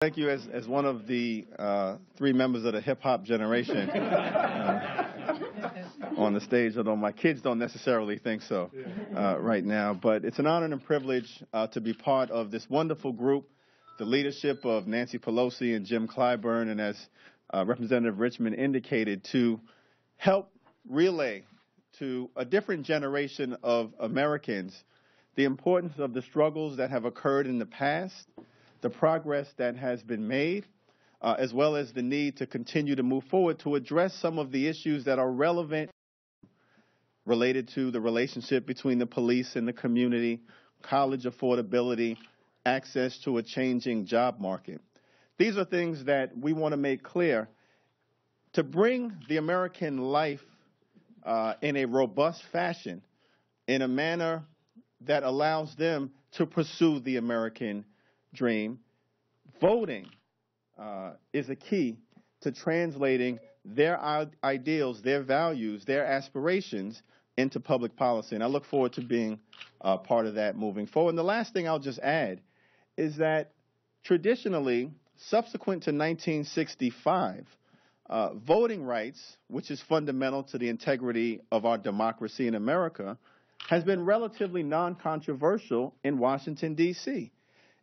Thank you. As one of the three members of the hip hop generation on the stage, although my kids don't necessarily think so right now. But it's an honor and a privilege to be part of this wonderful group, the leadership of Nancy Pelosi and Jim Clyburn, and as Representative Richmond indicated, to help relay to a different generation of Americans the importance of the struggles that have occurred in the past, the progress that has been made, as well as the need to continue to move forward to address some of the issues that are relevant related to the relationship between the police and the community, college affordability, access to a changing job market. These are things that we want to make clear to bring the American life in a robust fashion, in a manner that allows them to pursue the American dream. Voting is a key to translating their ideals, their values, their aspirations into public policy. And I look forward to being part of that moving forward. And the last thing I'll just add is that traditionally, subsequent to 1965, voting rights, which is fundamental to the integrity of our democracy in America, has been relatively non-controversial in Washington, D.C.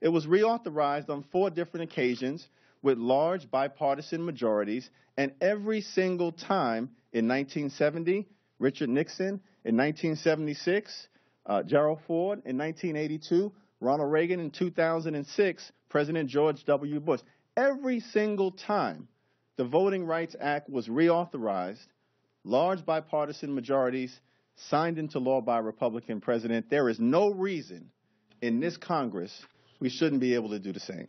It was reauthorized on 4 different occasions with large bipartisan majorities, and every single time in 1970, Richard Nixon, in 1976, Gerald Ford, in 1982, Ronald Reagan, in 2006, President George W. Bush. Every single time the Voting Rights Act was reauthorized, large bipartisan majorities signed into law by a Republican president. There is no reason in this Congress we shouldn't be able to do the same.